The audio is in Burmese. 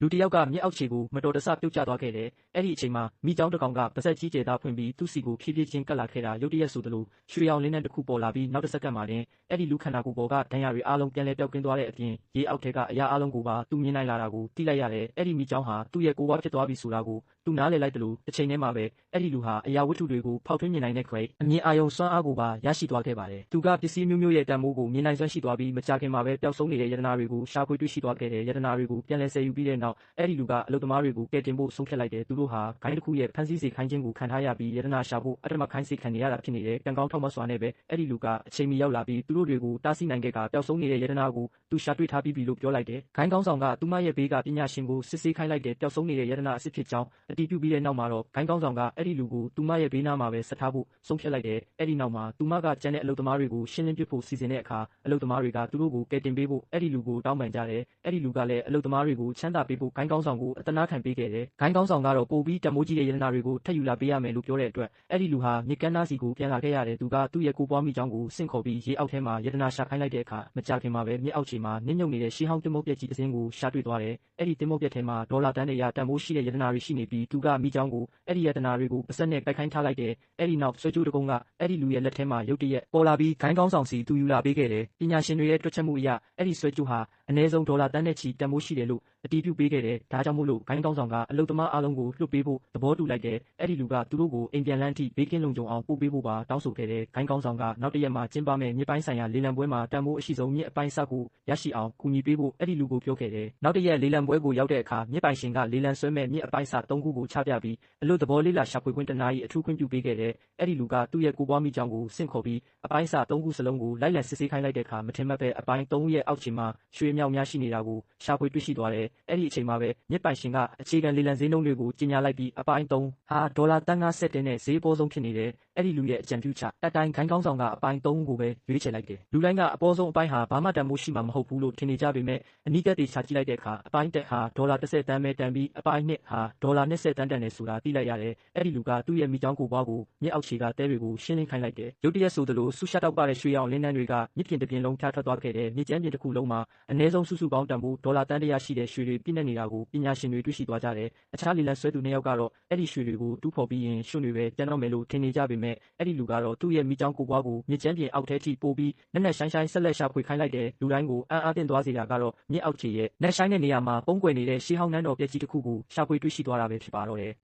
လူတစ်ယောက်ကမြစ်အောက်ခြေကိုမတော်တဆပြုတ်ကျသွားခဲ့တယ်။အဲ့ဒီအချိန်မှာမိကြောင်းတစ်ကောင်ကပါဇက်ကြီးကျယ်သားဖွင့်ပြီးသူ့စီကိုဖြည်းဖြည်းချင်းကပ်လာခဲ့တာရုတ်တရက်ဆိုသလိုရွှေရောင်လင်းတဲ့တစ်ခုပေါ်လာပြီးနောက်တစ်စက္ကန့်မှာတင်အဲ့ဒီလူခန္ဓာကိုယ်ပေါ်ကဒဏ်ရာတွေအားလုံးပြန်လဲပျောက်ကင်းသွားတဲ့အပြင်ရေအောက်ထဲကအရာအလုံးကိုပါသူမြင်နိုင်လာတာကိုသိလိုက်ရတယ်။အဲ့ဒီမိကြောင်းဟာသူ့ရဲ့ကိုယ်ပွားဖြစ်သွားပြီဆိုတာကိုသူနားလည်လိုက်တယ်လို့တစ်ချိန်တည်းမှာပဲအဲ့ဒီလူဟာအရာဝတ္ထုတွေကိုဖောက်ထွင်းမြင်နိုင်တဲ့ခွဲအမြင်အာရုံစွမ်းအားကိုပါရရှိသွားခဲ့ပါတယ်။သူကပစ္စည်းမျိုးမျိုးရဲ့တန်ဖိုးကိုမြင်နိုင်စွမ်းရှိသွားပြီးမကြာခင်မှာပဲပျောက်ဆုံးနေတဲ့ယတနာတွေကိုရှာဖွေတွေ့ရှိသွားခဲ့တဲ့ယတနာတွေကိုပြန်လည်ဆယ်ယူပြီးတဲ့နောက်အဲ့ဒီလူကအလုပ်သမားတွေကိုကယ်တင်ဖို့ဆုံးဖြတ်လိုက်တယ်။သူတို့ဟာဂိုင်းတစ်ခုရဲ့ဖန်ဆီးစေခိုင်းခြင်းကိုခံထားရပြီးယတနာရှာဖို့အတ္တမခိုင်းစေခံနေရတာဖြစ်နေတယ်။ကံကောင်းထောက်မစွာနဲ့ပဲအဲ့ဒီလူကအချိန်မီရောက်လာပြီးသူတို့တွေကိုတားဆီးနိုင်ခဲ့ကပျောက်ဆုံးနေတဲ့ယတနာကိုသူရှာတွေ့ထားပြီးပြီလို့ပြောလိုက်တယ်။ဂိုင်းကောင်းဆောင်ကသူမရဲ့ဘေးကပညာရှင်ကိုစစ်ဆေးခိုင်းလိုက်တဲ့ပျောက်ဆုံးနေတဲ့ယတနာအစစ်ဖြစ်ကြောင်းအတည်ပြုပြီးတဲ့နောက်မှာတော့ဂိုင်းကောင်းဆောင်ကအဲ့ဒီလူကိုသူမရဲ့ဘေးနားမှာပဲဆက်ထားဖို့ဆုံးဖြတ်လိုက်တယ်။အဲ့ဒီနောက်မှာသူမကကျန်တဲ့အလုပ်သမားတွေကိုရှင်းလင်းပစ်ဖို့စီစဉ်တဲ့အခါအလုပ်သမားတွေကသူတို့ကိုကယ်တင်ပေးဖို့အဲ့ဒီလူကိုတောင်းပန်ကြတယ်။အဲ့ဒီလူကလည်းအလုပ်သမားတွေကိုချမ်းသာပေးဖို့ဂိုင်းကောင်းဆောင်ကိုအတနာခံပေးခဲ့တယ်။ဂိုင်းကောင်းဆောင်ကတော့ပိုပြီးတမိုးကြီးတဲ့ယတနာတွေကိုထပ်ယူလာပေးရမယ်လို့ပြောတဲ့အတွက်အဲ့ဒီလူဟာမြစ်ကမ်းနားစီကိုပြန်လာခဲ့ရတယ်။သူကသူ့ရဲ့ကိုပွားမိကြောင်းကိုဆင့်ခေါ်ပြီးရေအောက်ထဲမှာယတနာရှာခိုင်းလိုက်တဲ့အခါမကြာခင်မှာပဲမြစ်အောက်ခြေမှာနစ်မြုပ်နေတဲ့ရှေးဟောင်းတင်မောပြက်ကြီးတစ်စင်းကိုရှာတွေ့သွားတယ်။အဲ့ဒီတင်မောပြက်ထဲမှာဒေါ်လာတန်းတွေရတန်ဖိုးရှိတဲ့ယတနာတွေရှိနေပြီးသူကမိကြောင်းကိုအဲ့ဒီယတနာတွေကိုပါစက်နဲ့ကိုက်ခိုင်းထားလိုက်တယ်။အဲ့ဒီနောက်ဆွဲကြိုးတကုန်းကအဲ့ဒီလူရဲ့လက်ထဲမှာရုတ်တရက်ပေါ်လာပြီးဂိုင်းကောင်းဆောင်စီသူယူလာပေးခဲ့တယ်။ပညာရှင်တွေရဲ့တွက်ချက်မှုအရအဲ့ဒီဆွဲကြိုးဟာအနည်းဆုံးဒေါ်လာတန်းနဲ့ချီတန်ဖိုးရှိတယ်လို့အတည်ပြုပေးခဲ့တယ်။ဒါကြောင့်မို့လို့ဂိုင်းကောင်းဆောင်ကအလုပ်သမားအားလုံးကိုလွှတ်ပေးဖို့သဘောတူလိုက်တယ်။အဲ့ဒီလူကသူတို့ကိုအိမ်ပြန်လန်းထိဘေးကင်းလုံခြုံအောင်ပို့ပေးဖို့ပါတောင်းဆိုခဲ့တယ်။ဂိုင်းကောင်းဆောင်ကနောက်တစ်ရက်မှာကျင်းပမယ့်မြစ်ပိုင်းဆိုင်ရာလေလံပွဲမှာတန်ဖိုးအရှိဆုံးမြစ်အပိုင်းစကိုရရှိအောင်ကူညီပေးဖို့အဲ့ဒီလူကိုပြောခဲ့တယ်။နောက်တစ်ရက်လေလံပွဲကိုရောက်တဲ့အခါမြစ်ပိုင်ရှင်ကလေလံဆွဲမဲ့မြစ်အပိုင်းစ၃ခုကိုချပြပြီးအလို့သဘောလေးလာရှာဖွေခွင့်တစ်နာရီအထူးခွင့်ပြုပေးခဲ့တယ်။အဲ့ဒီလူကသူ့ရဲ့ကိုပွားမိကြောင်းကိုဆင့်ခေါ်ပြီးအပိုင်းစ၃ခုစလုံးကိုလိုက်လံစစ်ဆေးခိုင်းလိုက်တဲ့အခါမထင်မှတ်ပဲအပိုင်း၃ရဲ့အောက်ခြေမှာရွှေမြောက်များရှိနေတာကိုရှာဖွေတွေ့ရှိသွားတယ်။အဲ့ဒီအချိန်မှာပဲမြစ်ပိုင်ရှင်ကအခြေခံလေလံဈေးနှုန်းတွေကိုကြီးညာလိုက်ပြီးအပိုင်း၃ဟာဒေါ်လာတန်း50တဲ့နဲ့ဈေးအပေါ်ဆုံးဖြစ်နေတယ်။အဲ့ဒီလူရဲ့အကြံပြုချက်အတိုင်းဂိုင်းကောင်းဆောင်ကအပိုင်း၃ကိုပဲရွေးချယ်လိုက်တယ်။လူတိုင်းကအပေါ်ဆုံးအပိုင်းဟာဘာမှတန်ဖိုးရှိမှာမဟုတ်ဘူးလို့ထင်နေကြပေမဲ့အနီးကပ်တွေရှာကြည့်လိုက်တဲ့အခါအပိုင်း၁ဟာဒေါ်လာ30တန်းပဲတန်ပြီးအပိုင်း2ဟာဒေါ်လာ20တန်းတန်တယ်ဆိုတာသိလိုက်ရတယ်။အဲ့ဒီလူကသူ့ရဲ့မိကြောင်းကိုပွားကိုမြစ်အောက်ခြေကတဲတွေကိုရှင်းလင်းခိုင်းလိုက်တယ်။ရုတ်တရက်ဆိုသလိုဆူရှာတောက်ပါတဲ့ရွှေရောင်လင်းနှန်းတွေကမြစ်ပြင်တစ်ပြင်လုံးဖြာထွက်သွားခဲ့တဲ့မြစ်ကျန်းပြင်တစ်ခုလုံးမှာအနည်းဆုံးစုပေါင်းတန်ဖိုးဒေါ်လာတန်း100ရှိတဲ့ရွှေတွေပြည့်နေနေတာကိုပညာရှင်တွေတွေ့ရှိသွားကြတယ်။အခြားလေလံဆွဲသူ2ယောက်ကတော့အဲ့ဒီရွှေတွေကိုတူးဖော်ပြီးရင်ရွှွတွေပဲပြန်တော့မယ်လို့ထင်နေကြပေမဲ့အဲ့ဒီလူကတော့သူ့ရဲ့မိကြောင်းကိုပွားကိုမြစ်ကျန်းပြင်အောက်ထဲထိပို့ပြီးနက်နက်ရှိုင်းဆက်လက်ရှာဖွေခိုင်းလိုက်တယ်။လူတိုင်းကိုအံ့အားသင့်သွားစေတာကတော့မြစ်အောက်ခြေရဲ့နက်ရှိုင်းတဲ့နေရာမှာပုံကွယ်နေတဲ့ရှေးဟောင်းနန်းတော်ပြက်ကြီးတစ်ခုကိုရှာဖွေတွေ့ရှိသွားတာပဲဖြစ်ပါတော့တယ်။